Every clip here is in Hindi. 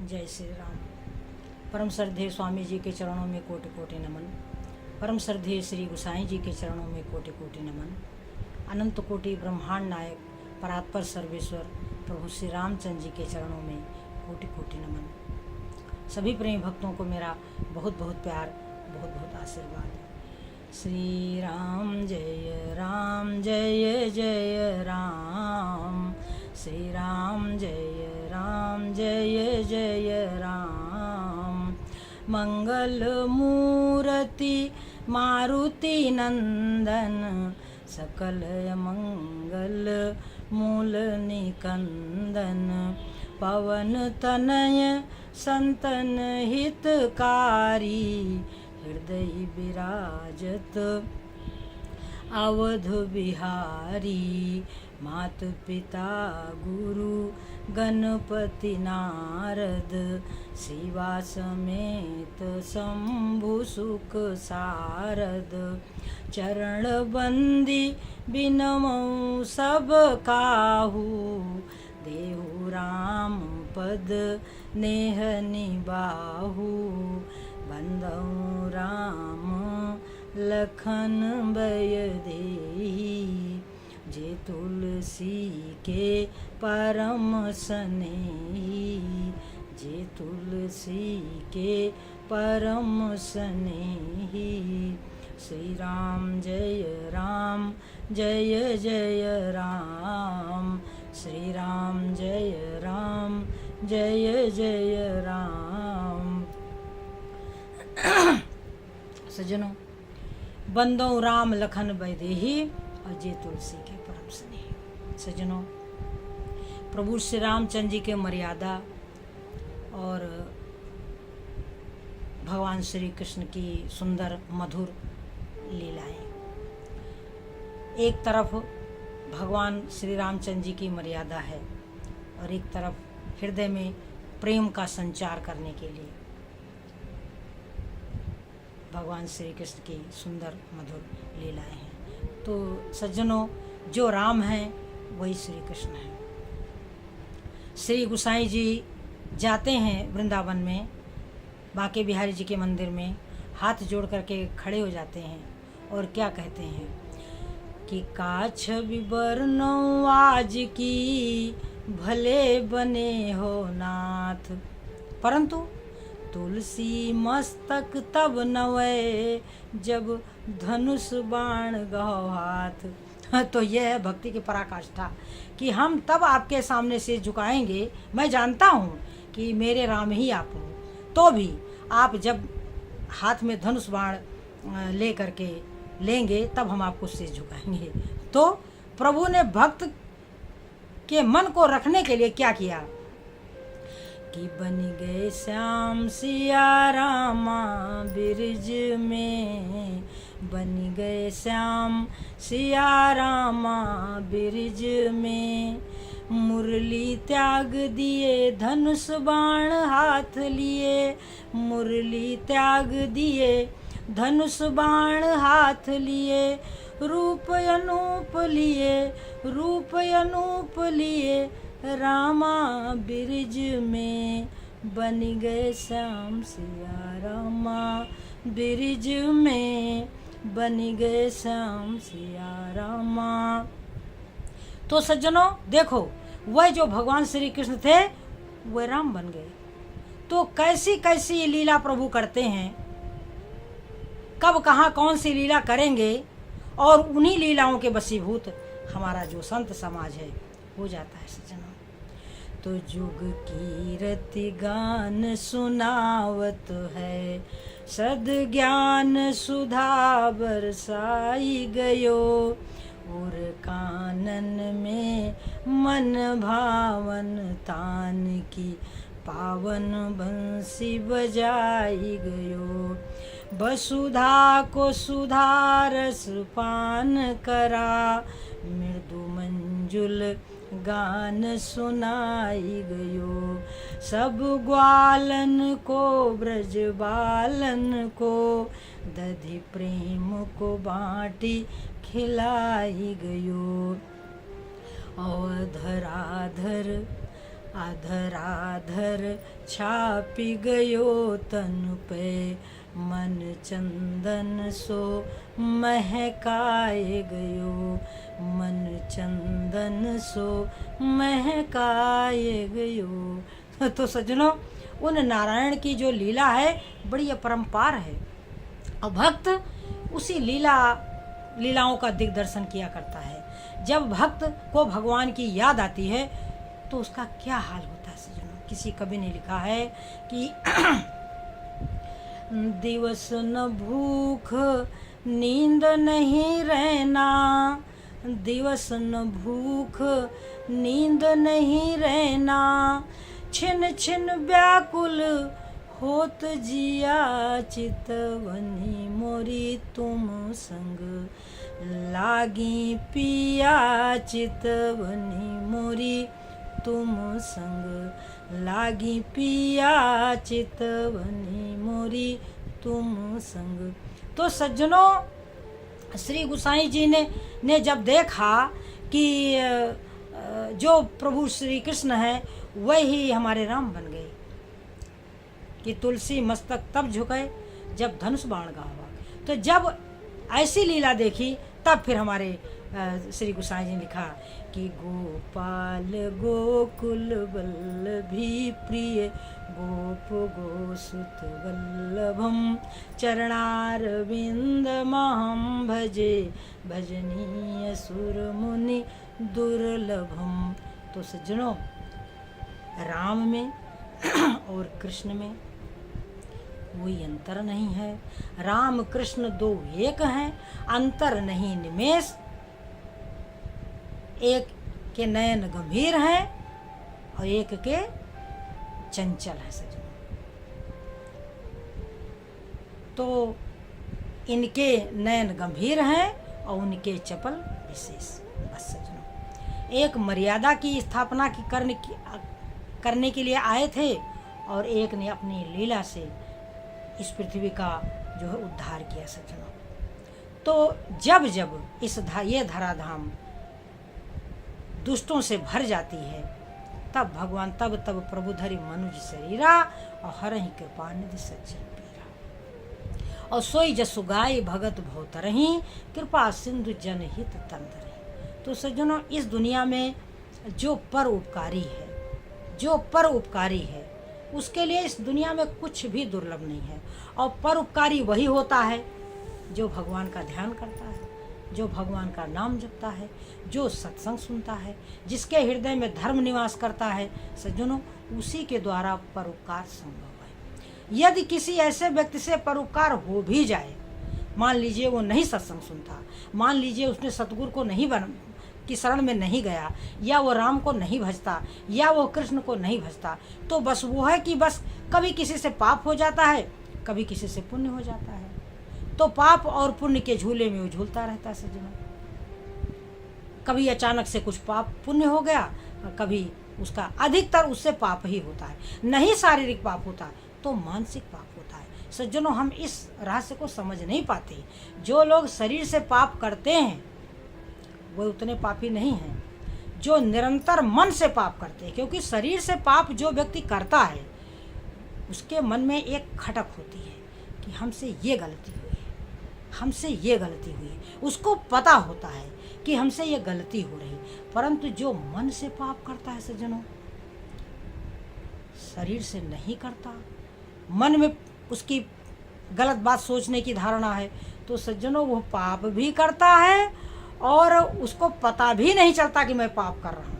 जय श्री राम। परम श्रद्धेय स्वामी जी के चरणों में कोटि कोटि नमन। परम श्रद्धेय श्री गुसाई जी के चरणों में कोटि कोटि नमन। अनंत कोटि ब्रह्मांड नायक परात्पर सर्वेश्वर प्रभु श्री रामचंद्र जी के चरणों में कोटि कोटि नमन। सभी प्रेमी भक्तों को मेरा बहुत बहुत प्यार, बहुत बहुत आशीर्वाद। श्री राम जय जय राम। श्री राम जय जय राम। मंगल मूर्ति मारुति नंदन, सकल मंगल मूल निकंदन। पवन तनय संतन हितकारी, हृदय विराजत अवध बिहारी। मात पिता गुरु गणपति नारद, शिवा समेत शंभु सुख सारद। चरण बंदी बिनमौ सब काहू, देहु राम पद नेह निबाहु। बंदौ राम लखन बय देहि, जे तुलसी के परम स्नेही। जे तुलसी के परम स्नेही। श्री राम जय जय राम। श्री राम जय जय राम। सज्जनों, बंदो राम लखन बैदेही, और जे तुलसी के परम स्नेही। सज्जनों, प्रभु श्री रामचंद्र जी के मर्यादा और भगवान श्री कृष्ण की सुंदर मधुर लीलाएं। एक तरफ भगवान श्री रामचंद्र जी की मर्यादा है और एक तरफ हृदय में प्रेम का संचार करने के लिए भगवान श्री कृष्ण की सुंदर मधुर लीलाएं हैं। तो सज्जनों, जो राम हैं वही श्री कृष्ण हैं। श्री गुसाई जी जाते हैं वृंदावन में, बांके बिहारी जी के मंदिर में, हाथ जोड़ करके खड़े हो जाते हैं और क्या कहते हैं कि काछ विवरणौ आज की, भले बने हो नाथ। परंतु तुलसी मस्तक तब नवै, जब धनुष बाण गहो हाथ। तो यह है भक्ति की पराकाष्ठा कि हम तब आपके सामने से झुकाएंगे। मैं जानता हूँ कि मेरे राम ही आप हो, तो भी आप जब हाथ में धनुष बाण ले करके लेंगे तब हम आपको सिर झुकाएंगे। तो प्रभु ने भक्त के मन को रखने के लिए क्या किया कि बन गए श्याम सिया रामा बिरज में। बन गए श्याम सिया रामा बिरज में। मुरली त्याग दिए धनुष बाण हाथ लिए। मुरली त्याग दिए धनुष बाण हाथ लिए। रूप अनूप लिए, रूप अनूप लिए, रामा बिरज में। बन गए श्याम सिया रामा बिरज में। बन गए श्याम सिया रामा। तो सज्जनों देखो, वह जो भगवान श्री कृष्ण थे वह राम बन गए। तो कैसी कैसी लीला प्रभु करते हैं, कब कहाँ कौन सी लीला करेंगे, और उन्हीं लीलाओं के वशीभूत हमारा जो संत समाज है हो जाता है। सज्जनों, तो जुग कीरति गान सुनावत है, सद ज्ञान सुधा बरसाई गयो। और कानन में मन भावन तान की, पावन बंसी बजाई गयो। वसुधा को सुधा रस पान करा, मृदु मंजुल गान सुनाई गयो। सब ग्वालन को ब्रज बालन को, दधि प्रेम को बाटी खिलाई गयो। अवधराधर अधराधर छापी गयो तन पे, मन चंदन सो महकाए गयो, मन चंदन सो महकाए गयो। तो सज्जनों, उन नारायण की जो लीला है बड़ी अपरंपार है, और भक्त उसी लीलाओं का दिग्दर्शन किया करता है। जब भक्त को भगवान की याद आती है तो उसका क्या हाल होता है सज्जनों। किसी कवि ने लिखा है कि दिवस न भूख नींद नहीं रहना, दिवस न भूख नींद नहीं रहना, छिन छिन व्याकुल होत जिया, चितवनी मोरी तुम संग लागी पिया, चितवनी मोरी तुम संग लागी पिया, चितवनी मोरी तुम संग। तो सज्जनों, श्री गोसाई जी ने जब देखा कि जो प्रभु श्री कृष्ण है वही हमारे राम बन गए, कि तुलसी मस्तक तब झुके जब धनुष बाण गावा। तो जब ऐसी लीला देखी तब फिर हमारे श्री गोसाई जी ने लिखा कि गोपाल गोकुल वल्लभी प्रिय, गोप गोसुत वल्लभम चरणारविंद महम भजे, भजनीय सुर मुनि दुर्लभम। तो सज्जनों, राम में और कृष्ण में कोई अंतर नहीं है। राम कृष्ण दो एक हैं, अंतर नहीं निमेष। एक के नयन गंभीर हैं और एक के चंचल है सज्जनों। तो इनके नयन गंभीर हैं और उनके चपल विशेष। बस सज्जनों, एक मर्यादा की स्थापना करने के लिए आए थे और एक ने अपनी लीला से इस पृथ्वी का जो है उद्धार किया सज्जनों। तो जब जब ये धराधाम दुष्टों से भर जाती है तब भगवान तब प्रभु धरि मनुज शरीरा, और हरहि कृपा निधि सच्चन पीरा, और सोई जसु गाय भगत भोतरहि, कृपा सिंधु जनहित तंदरहि। तो सज्जनों, इस दुनिया में जो परोपकारी है, जो परोपकारी है, उसके लिए इस दुनिया में कुछ भी दुर्लभ नहीं है। और परोपकारी वही होता है जो भगवान का ध्यान करता है, जो भगवान का नाम जपता है, जो सत्संग सुनता है, जिसके हृदय में धर्म निवास करता है। सज्जनों, उसी के द्वारा परोपकार संभव है। यदि किसी ऐसे व्यक्ति से परोपकार हो भी जाए, मान लीजिए वो नहीं सत्संग सुनता, मान लीजिए उसने सतगुरु को नहीं की शरण में नहीं गया, या वो राम को नहीं भजता, या वो कृष्ण को नहीं भजता, तो बस वो है कि बस कभी किसी से पाप हो जाता है, कभी किसी से पुण्य हो जाता है। तो पाप और पुण्य के झूले में वो झूलता रहता है सज्जनों। कभी अचानक से कुछ पाप पुण्य हो गया, कभी उसका अधिकतर उससे पाप ही होता है। नहीं शारीरिक पाप होता तो मानसिक पाप होता है। सज्जनों, हम इस रहस्य को समझ नहीं पाते। जो लोग शरीर से पाप करते हैं वो उतने पापी नहीं हैं जो निरंतर मन से पाप करते हैं। क्योंकि शरीर से पाप जो व्यक्ति करता है उसके मन में एक खटक होती है कि हमसे ये गलती हुई है, हमसे ये गलती हुई है। उसको पता होता है कि हमसे ये गलती हो रही, परंतु जो मन से पाप करता है सज्जनों, शरीर से नहीं करता, मन में उसकी गलत बात सोचने की धारणा है, तो सज्जनों वो पाप भी करता है और उसको पता भी नहीं चलता कि मैं पाप कर रहा हूँ।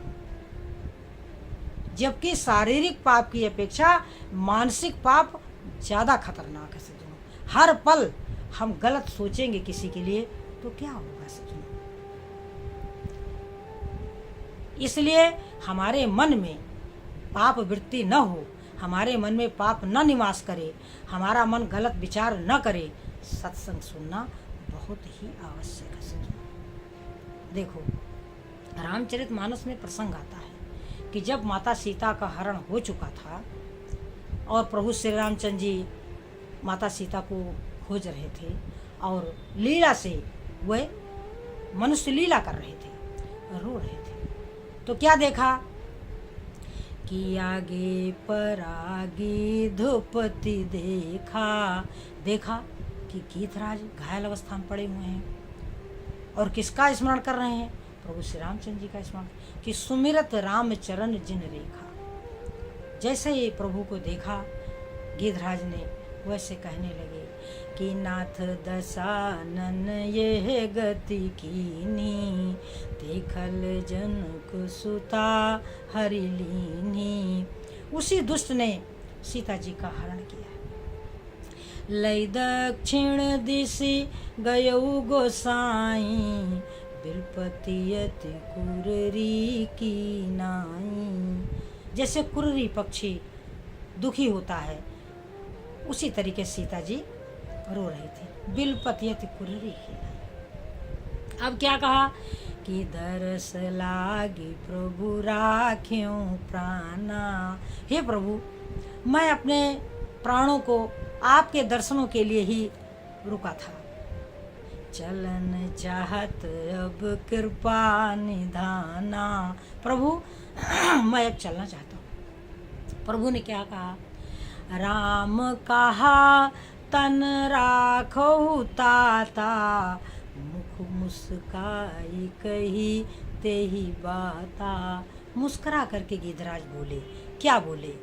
जबकि शारीरिक पाप की अपेक्षा मानसिक पाप ज़्यादा खतरनाक है सज्जनों। हर पल हम गलत सोचेंगे किसी के लिए तो क्या होगा सज्जनों। इसलिए हमारे मन में पाप वृत्ति न हो, हमारे मन में पाप न निवास करे, हमारा मन गलत विचार न करे, सत्संग सुनना बहुत ही आवश्यक है सज्जनों। देखो, रामचरितमानस में प्रसंग आता है कि जब माता सीता का हरण हो चुका था और प्रभु श्री रामचंद्र जी माता सीता को खोज रहे थे और लीला से वह मनुष्य लीला कर रहे थे, रो रहे थे, तो क्या देखा कि आगे पर आगे धूपति देखा कि गीधराज घायल अवस्था में पड़े हुए हैं और किसका स्मरण कर रहे हैं? प्रभु श्री रामचंद्र जी का स्मरण, कि सुमिरत राम चरण जिन रेखा। जैसे ही प्रभु को देखा गीधराज ने, वैसे कहने लगे कि नाथ दशानन ये गति कीनी, देखल जनक सुता हरि लीनी। उसी दुष्ट ने सीता जी का हरण किया। लय दक्षिण दिशि गयऊ गोसाई, बिलपतियति कुररी की नाई। जैसे कुररी पक्षी दुखी होता है, उसी तरीके सीता जी रो रही थी। बिलपतियति कुररी की नाई। अब क्या कहा कि दरस लागी प्रभु राख्यों प्राणा। हे प्रभु, मैं अपने प्राणों को आपके दर्शनों के लिए ही रुका था। चलन चाहत अब कृपा निधाना। प्रभु मैं अब चलना चाहता हूँ। प्रभु ने क्या कहा? राम कहा तन राखो ताता, मुख मुस्काई कही तेही बाता। मुस्करा करके गीधराज बोले, क्या बोले?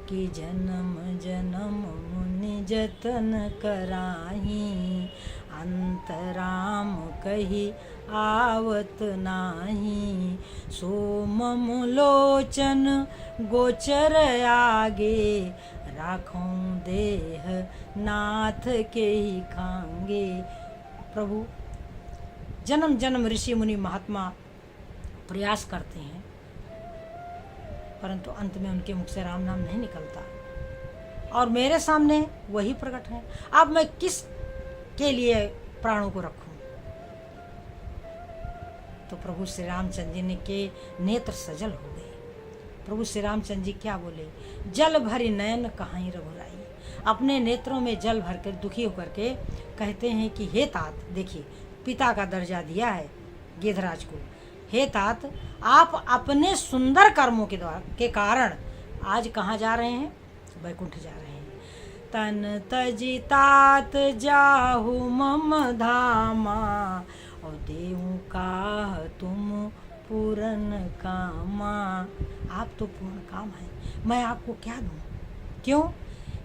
कि जन्म जन्म मुनि जतन कराही, अंतराम कही आवत नाही। सोमम लोचन गोचर आगे, राखों देह नाथ के ही खांगे। प्रभु, जन्म जन्म ऋषि मुनि महात्मा प्रयास करते हैं, परंतु अंत में उनके मुख से राम नाम नहीं निकलता, और मेरे सामने वही प्रकट है। अब मैं किस के लिए प्राणों को रखूं? तो प्रभु श्री रामचंद्र जी ने के नेत्र सजल हो गए। प्रभु श्री रामचंद्र जी क्या बोले? जल भरी नयन कहाई रघुराई। अपने नेत्रों में जल भर कर दुखी होकर के कहते हैं कि हे तात, देखिए पिता का दर्जा दिया है गीधराज को। हे तात, आप अपने सुंदर कर्मों के कारण आज कहाँ जा रहे हैं? वैकुंठ जा रहे हैं। तन तजी तात जाहु मम धामा, और देहु का तुम पूरन कामा। आप तो पूर्ण काम है, मैं आपको क्या दूं? क्यों?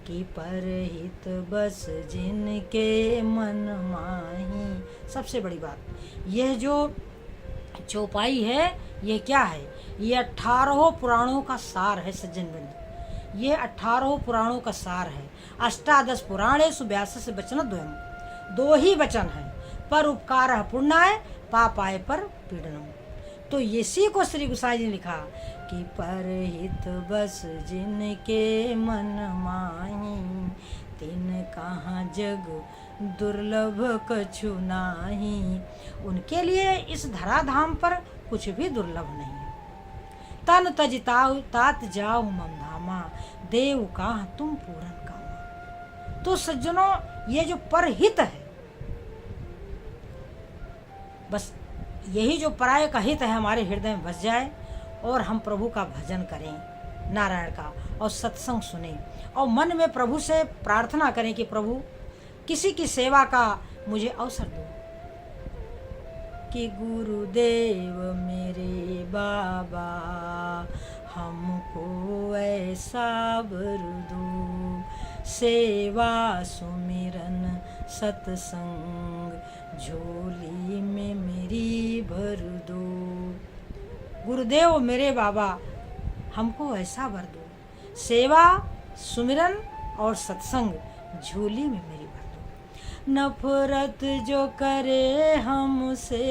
कि परहित बस जिनके मन माही। सबसे बड़ी बात, यह जो चौपाई है, ये क्या है? ये 18 पुराणों का सार है सज्जनवृंद। ये 18 पुराणों का सार है। अष्टादश पुराणेषु व्यासस्य वचनद्वयम्। 2 ही वचन है, पर उपकारः पुण्याय, पापाय पर पीड़नम्। तो इसी को श्री गोसाई जी ने लिखा कि परहित बस जिनके मन माही, तिन कहाँ जग दुर्लभ कछु नाही। उनके लिए इस धराधाम पर कुछ भी दुर्लभ नहीं है। तन तज तात जाऊ मम धामा, देव कहाँ तुम पूरन कामा। तो सज्जनों, ये जो परहित है, बस यही जो पराये का हित है हमारे हृदय में बस जाए, और हम प्रभु का भजन करें, नारायण का, और सत्संग सुने, और मन में प्रभु से प्रार्थना करें कि प्रभु किसी की सेवा का मुझे अवसर दो। कि गुरुदेव मेरे बाबा, हमको ऐसा वर दो, सेवा सुमिरन सत्संग झोली में मेरी भर दो। गुरुदेव मेरे बाबा, हमको ऐसा वर दो, सेवा सुमिरन और सत्संग झोली में मेरी भर दो। नफरत जो करे हमसे,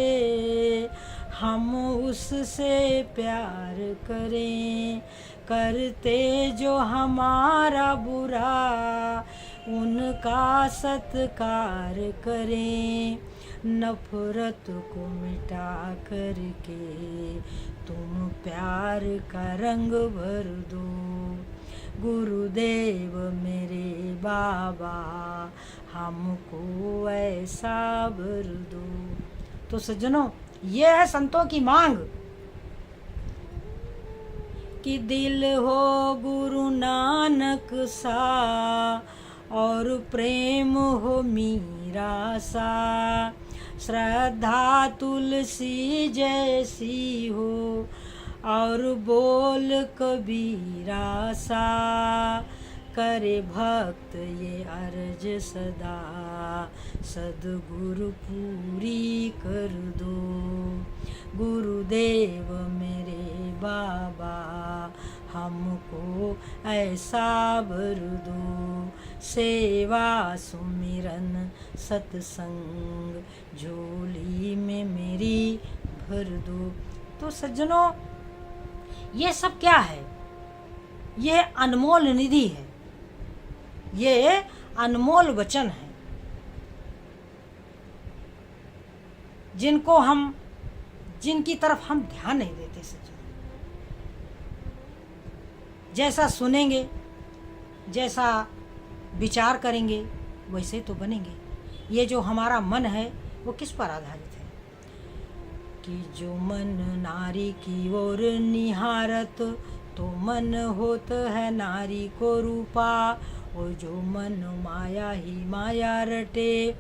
हम उससे प्यार करें, करते जो हमारा बुरा, उनका सत्कार करें। नफरत को मिटा करके तुम प्यार का रंग भर दो। गुरुदेव मेरे बाबा, हमको ऐसा भर दो। तो सज्जनों, ये है संतों की मांग कि दिल हो गुरु नानक सा और प्रेम हो मीरा सा, श्रद्धा तुलसी जैसी हो और बोल कबीरा सा, करे भक्त ये अर्ज सदा, सद्गुरु पूरी कर दो। गुरुदेव मेरे बाबा हमको ऐसा वर दो, सेवा सुमिरन सत्संग झोली में मेरी भर दो। तो सज्जनों, ये सब क्या है? ये अनमोल निधि है, ये अनमोल वचन है, जिनकी तरफ हम ध्यान नहीं देते सज्जनों। जैसा सुनेंगे, जैसा विचार करेंगे, वैसे तो बनेंगे। ये जो हमारा मन है वो किस पर आधारित है? कि जो मन नारी की ओर निहारत, तो मन होत है नारी को रूपा। और जो मन माया ही माया रटे,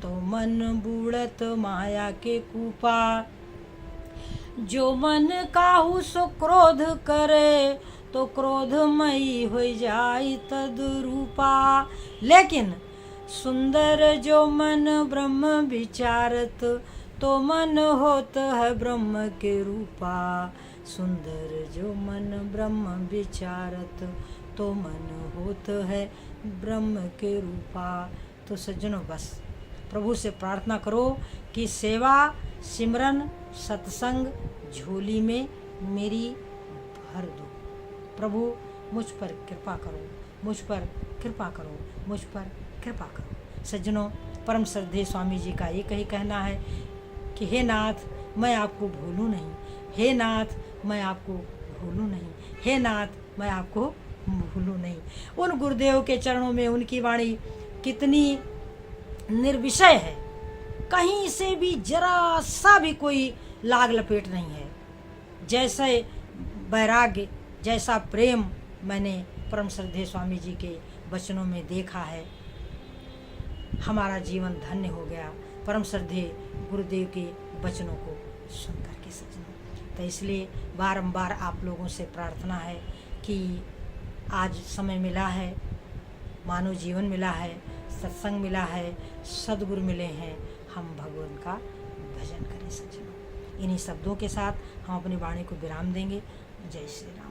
तो मन बूढ़त माया के कूपा। जो मन काहू सो क्रोध करे, तो क्रोधमयी हो जाई तद्रूपा। लेकिन सुंदर जो मन ब्रह्म विचारत, तो मन होत है ब्रह्म के रूपा। सुंदर जो मन ब्रह्म विचारत, तो मन होत है ब्रह्म के रूपा। तो सज्जनों, बस प्रभु से प्रार्थना करो कि सेवा सिमरन सत्संग झोली में मेरी भर दो। प्रभु मुझ पर कृपा करो, मुझ पर कृपा करो, मुझ पर कृपा करो। सज्जनों, परम श्रद्धेय स्वामी जी का एक ही कहना है कि हे नाथ, मैं आपको भूलूं नहीं, हे नाथ मैं आपको भूलूं नहीं, हे नाथ मैं आपको भूलूं नहीं। उन गुरुदेव के चरणों में उनकी वाणी कितनी निर्विषय है, कहीं से भी जरा सा भी कोई लाग लपेट नहीं है। जैसे वैराग्य, जैसा प्रेम मैंने परम श्रद्धेय स्वामी जी के वचनों में देखा है, हमारा जीवन धन्य हो गया परम श्रद्धेय गुरुदेव के वचनों को सुन करके सज्जनों। तो इसलिए बारंबार आप लोगों से प्रार्थना है कि आज समय मिला है, मानव जीवन मिला है, सत्संग मिला है, सद्गुरु मिले हैं, हम भगवान का भजन करें सज्जनों। इन्हीं शब्दों के साथ हम अपनी वाणी को विराम देंगे। जय श्री राम।